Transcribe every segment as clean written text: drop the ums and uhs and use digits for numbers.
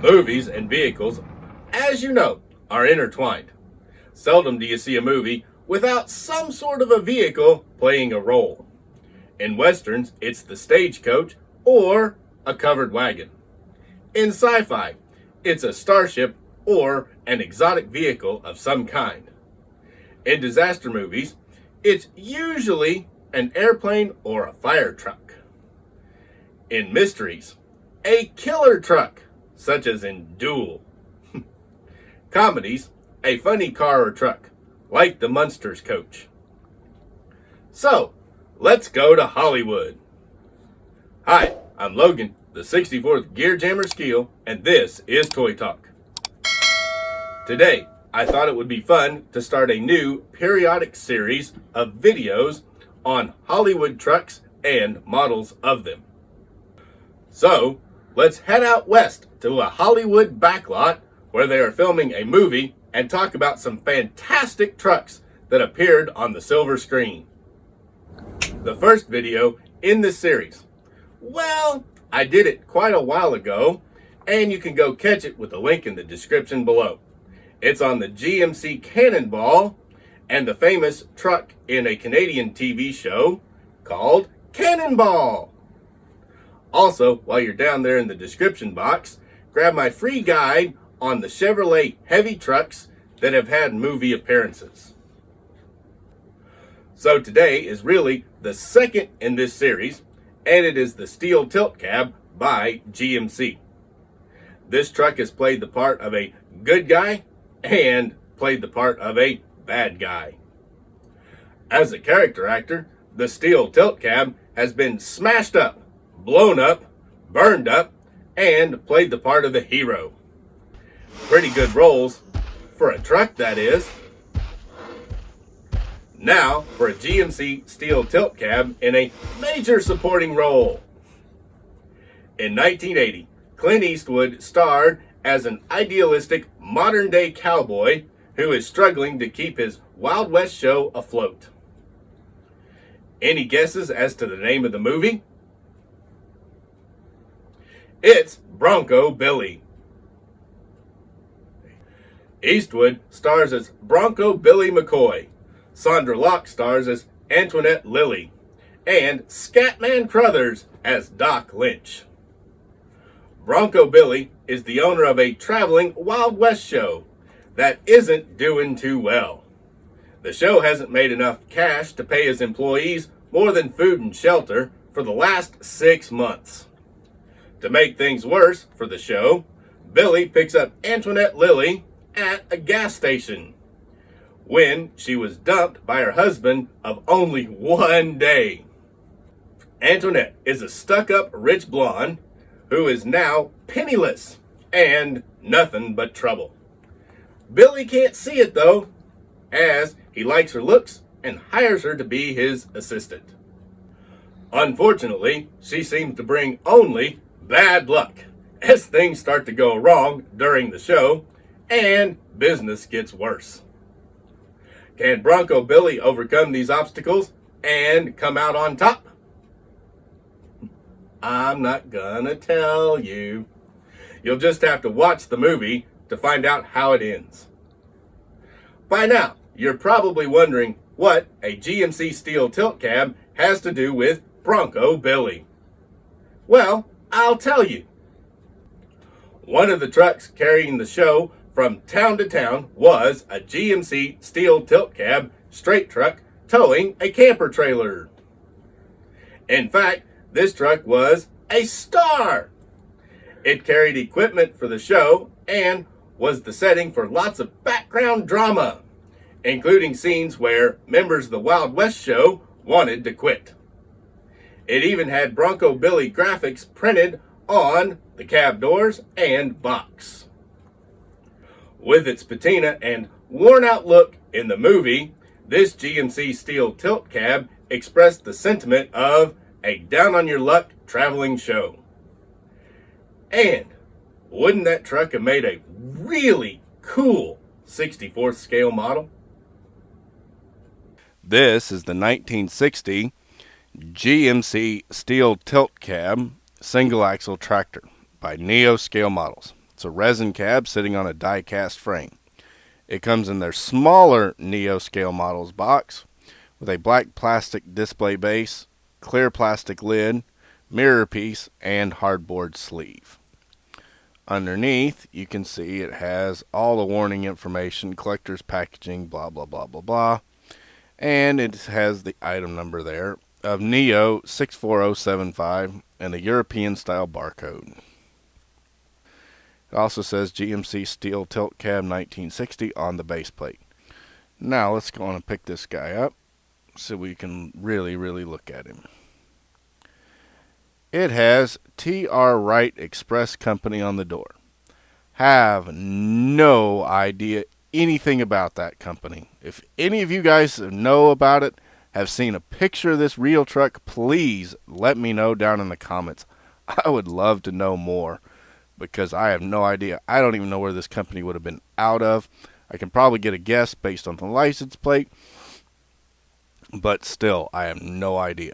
Movies and vehicles, as you know, are intertwined. Seldom do you see a movie without some sort of a vehicle playing a role. In westerns, it's the stagecoach or a covered wagon. In sci-fi, it's a starship or an exotic vehicle of some kind. In disaster movies, it's usually an airplane or a fire truck. In mysteries, a killer truck, such as in Duel. Comedies, a funny car or truck, like the Munsters coach. So, let's go to Hollywood. Hi, I'm Logan, the 64th Gear Jammer Skeele, and this is Toy Talk. Today, I thought it would be fun to start a new periodic series of videos on Hollywood trucks and models of them. So, let's head out west to a Hollywood backlot where they are filming a movie and talk about some fantastic trucks that appeared on the silver screen. The first video in this series, well, I did it quite a while ago, and you can go catch it with the link in the description below. It's on the GMC Cannonball and the famous truck in a Canadian TV show called Cannonball. Also, while you're down there in the description box, grab my free guide on the Chevrolet heavy trucks that have had movie appearances. So today is really the second in this series, and it is the Steel Tilt Cab by GMC. This truck has played the part of a good guy and played the part of a bad guy. As a character actor, the Steel Tilt Cab has been smashed up, blown up, burned up, and played the part of the hero. Pretty good roles for a truck, that is. Now for a GMC Steel Tilt Cab in a major supporting role. In 1980, Clint Eastwood starred as an idealistic modern-day cowboy who is struggling to keep his Wild West show afloat. Any guesses as to the name of the movie? It's Bronco Billy. Eastwood stars as Bronco Billy McCoy. Sondra Locke stars as Antoinette Lilly. And Scatman Crothers as Doc Lynch. Bronco Billy is the owner of a traveling Wild West show that isn't doing too well. The show hasn't made enough cash to pay his employees more than food and shelter for the last 6 months. To make things worse for the show, Billy picks up Antoinette Lilly at a gas station when she was dumped by her husband of only 1 day. Antoinette is a stuck-up rich blonde who is now penniless and nothing but trouble. Billy can't see it though, as he likes her looks and hires her to be his assistant. Unfortunately, she seems to bring only bad luck as things start to go wrong during the show and business gets worse. Can Bronco Billy overcome these obstacles and come out on top? I'm not gonna tell you. You'll just have to watch the movie to find out how it ends. By now, you're probably wondering what a GMC Steel Tilt Cab has to do with Bronco Billy. Well, I'll tell you. One of the trucks carrying the show from town to town was a GMC Steel Tilt Cab straight truck towing a camper trailer. In fact, this truck was a star. It carried equipment for the show and was the setting for lots of background drama, including scenes where members of the Wild West show wanted to quit. It even had Bronco Billy graphics printed on the cab doors and box. With its patina and worn-out look in the movie, this GMC Steel Tilt Cab expressed the sentiment of a down-on-your-luck traveling show. And wouldn't that truck have made a really cool 64th scale model? This is the 1960 GMC Steel Tilt Cab single-axle tractor by Neo Scale Models. It's a resin cab sitting on a die-cast frame. It comes in their smaller Neo scale models box with a black plastic display base, clear plastic lid, mirror piece, and hardboard sleeve. Underneath, you can see it has all the warning information, collector's packaging, blah, blah, blah, blah, blah. And it has the item number there of Neo 64075 and a European style barcode. It also says GMC Steel Tilt Cab 1960 on the base plate. Now let's go on and pick this guy up so we can really look at him. It has T&R Wright Express Company on the door. Have no idea anything about that company. If any of you guys know about it, have seen a picture of this real truck, please let me know down in the comments. I would love to know more because I have no idea. I don't even know where this company would have been out of. I can probably get a guess based on the license plate, but still, I have no idea.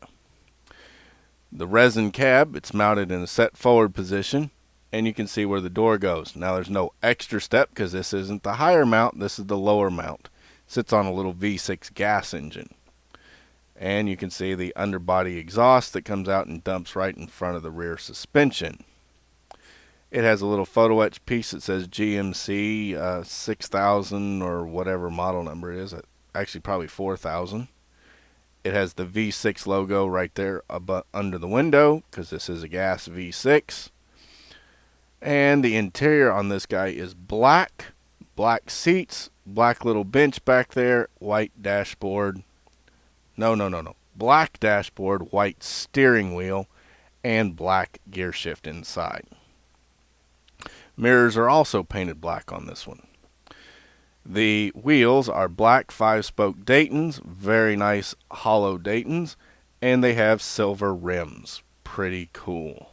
The resin cab, it's mounted in a set forward position, and you can see where the door goes. Now there's no extra step because this isn't the higher mount, this is the lower mount. It sits on a little V6 gas engine. And you can see the underbody exhaust that comes out and dumps right in front of the rear suspension. It has a little photo etch piece that says GMC 6000 or whatever model number it is. Actually probably 4000. It has the V6 logo right there under the window because this is a gas V6. And the interior on this guy is black. Black seats, black little bench back there, white dashboard. No. Black dashboard, white steering wheel, and black gear shift inside. Mirrors are also painted black on this one. The wheels are black 5-spoke Daytons, very nice hollow Daytons, and they have silver rims. Pretty cool.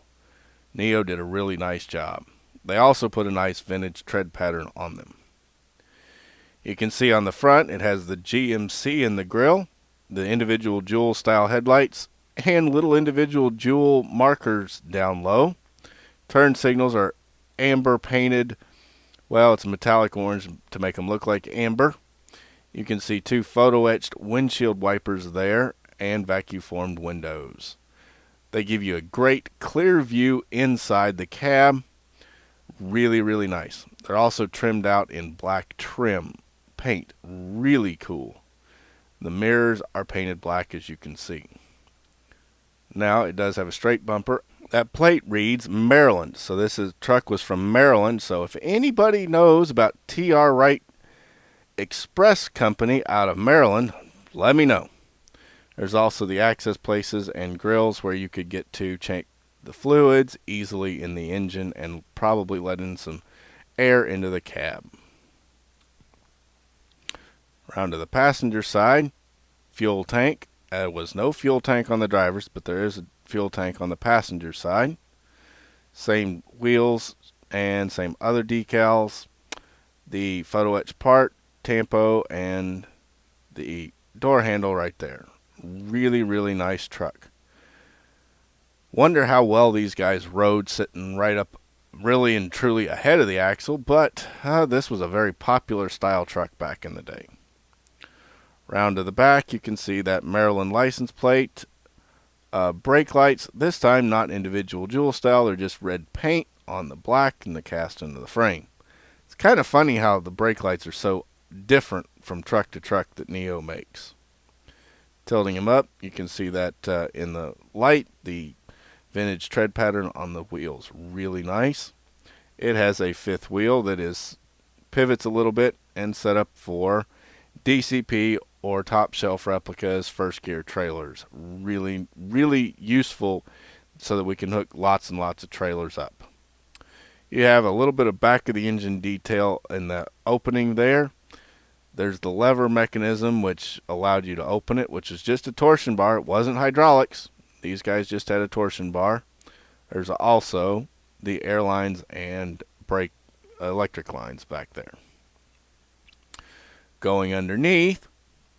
Neo did a really nice job. They also put a nice vintage tread pattern on them. You can see on the front it has the GMC in the grille, the individual jewel style headlights, and little individual jewel markers down low. Turn signals are amber painted. Well, it's metallic orange to make them look like amber. You can see 2 photo etched windshield wipers there and vacuum formed windows. They give you a great clear view inside the cab. Really nice. They're also trimmed out in black trim paint. Really cool. The mirrors are painted black, as you can see. Now it does have a straight bumper. That plate reads Maryland. So this truck was from Maryland. So if anybody knows about T&R Wright Express Company out of Maryland, let me know. There's also the access places and grills where you could get to check the fluids easily in the engine and probably let in some air into the cab. Around to the passenger side, fuel tank. There was no fuel tank on the driver's, but there is a fuel tank on the passenger side. Same wheels and same other decals. The photo etch part, tampo, and the door handle right there. Really nice truck. Wonder how well these guys rode sitting right up really and truly ahead of the axle, but this was a very popular style truck back in the day. Round to the back, you can see that Maryland license plate. Brake lights, this time not individual jewel style, they're just red paint on the black and the cast into the frame. It's kind of funny how the brake lights are so different from truck to truck that Neo makes. Tilting them up, you can see that in the light, the vintage tread pattern on the wheels. Really nice. It has a 5th wheel that is pivots a little bit and set up for DCP or top shelf replicas, first gear trailers. Really useful so that we can hook lots and lots of trailers up. You have a little bit of back of the engine detail in the opening there. There's the lever mechanism which allowed you to open it, which is just a torsion bar. It wasn't hydraulics. These guys just had a torsion bar. There's also the air lines and brake electric lines back there. Going underneath,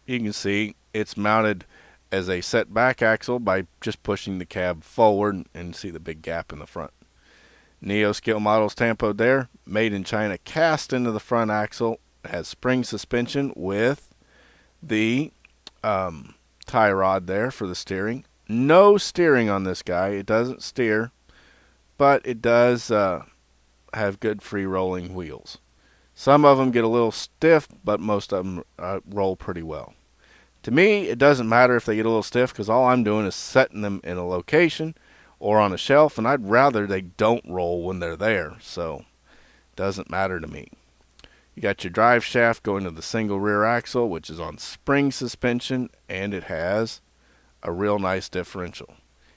you can see it's mounted as a set back axle by just pushing the cab forward and see the big gap in the front. Neo Skeele models tampoed there. Made in China, cast into the front axle. Has spring suspension with the tie rod there for the steering. No steering on this guy. It doesn't steer, but it does have good free rolling wheels. Some of them get a little stiff, but most of them roll pretty well. To me, it doesn't matter if they get a little stiff because all I'm doing is setting them in a location or on a shelf, and I'd rather they don't roll when they're there, so it doesn't matter to me. You got your drive shaft going to the single rear axle, which is on spring suspension, and it has a real nice differential.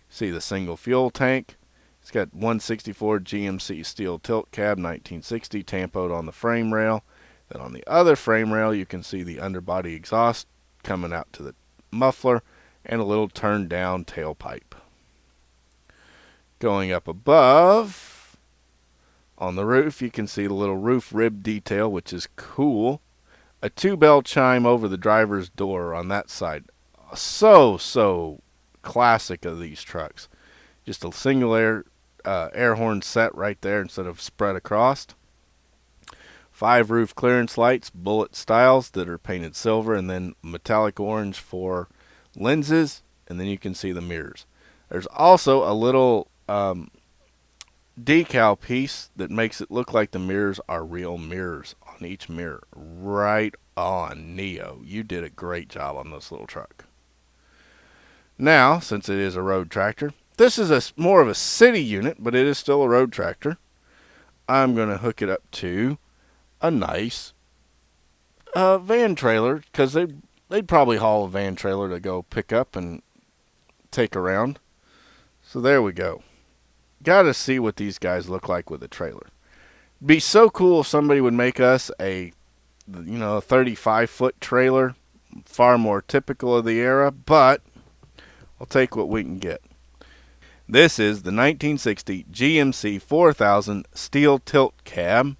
See the single fuel tank. It's got 164 GMC Steel Tilt Cab 1960 tampoed on the frame rail. Then on the other frame rail, you can see the underbody exhaust coming out to the muffler and a little turned down tailpipe. Going up above, on the roof, you can see the little roof rib detail, which is cool. A 2-bell chime over the driver's door on that side. So classic of these trucks. Just a single air horn set right there instead of spread across. 5 roof clearance lights, bullet styles that are painted silver, and then metallic orange for lenses, and then you can see the mirrors. There's also a little decal piece that makes it look like the mirrors are real mirrors on each mirror. Right on, Neo. You did a great job on this little truck. Now, since it is a road tractor, this is more of a city unit, but it is still a road tractor. I'm going to hook it up to a nice van trailer, because they'd probably haul a van trailer to go pick up and take around. So there we go. Got to see what these guys look like with a trailer. Be so cool if somebody would make us a 35-foot trailer, far more typical of the era, but I'll take what we can get. This is the 1960 GMC 4000 Steel Tilt Cab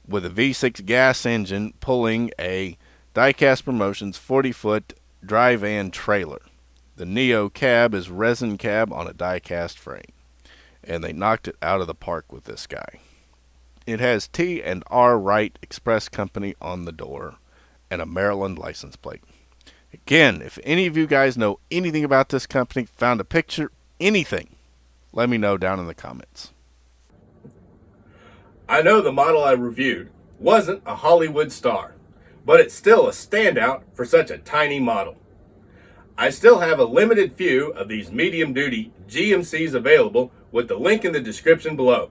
with a V6 gas engine pulling a Diecast Promotions 40-foot dry van trailer. The Neo cab is resin cab on a die-cast frame, and they knocked it out of the park with this guy. It has T&R Wright Express Company on the door and a Maryland license plate. Again, if any of you guys know anything about this company, found a picture, anything, let me know down in the comments. I know the model I reviewed wasn't a Hollywood star, but it's still a standout for such a tiny model. I still have a limited few of these medium-duty GMCs available with the link in the description below.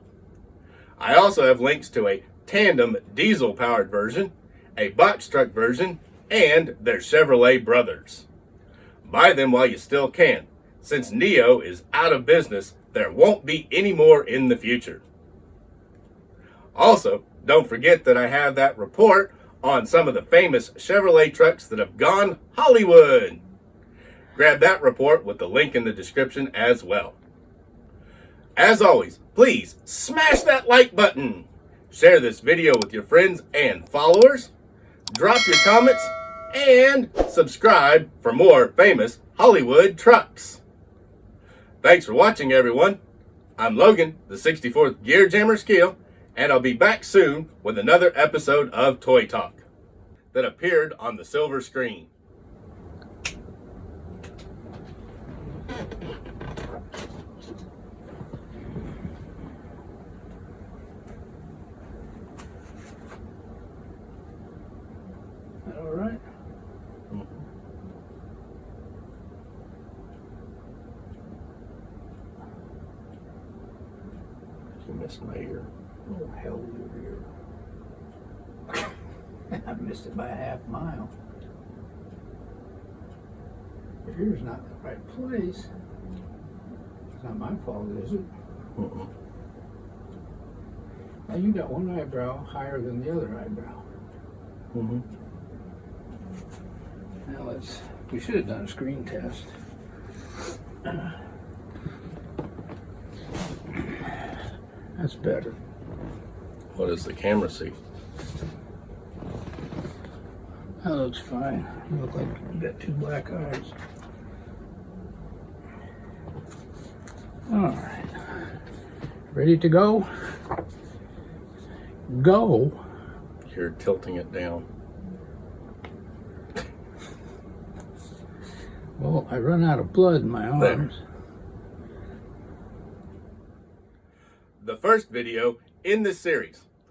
I also have links to a tandem diesel-powered version, a box truck version, and their Chevrolet brothers. Buy them while you still can. Since Neo is out of business, there won't be any more in the future. Also, don't forget that I have that report on some of the famous Chevrolet trucks that have gone Hollywood. Grab that report with the link in the description as well. As always, please smash that like button. Share this video with your friends and followers. Drop your comments and subscribe for more famous Hollywood trucks. Thanks for watching, everyone. I'm Logan, the 64th Gear Jammer Skeele, and I'll be back soon with another episode of Toy Talk that appeared on the silver screen. All right. You missed my ear. Oh, hell, your ear. I missed it by a half mile. Your ear's not in the right place. It's not my fault, is it? Now you got one eyebrow higher than the other eyebrow. Now we should have done a screen test. That's better. What does the camera see? That looks fine. You look like you got 2 black eyes. All right. Ready to go? Go. You're tilting it down. Well, I run out of blood in my There. arms. The first video in this series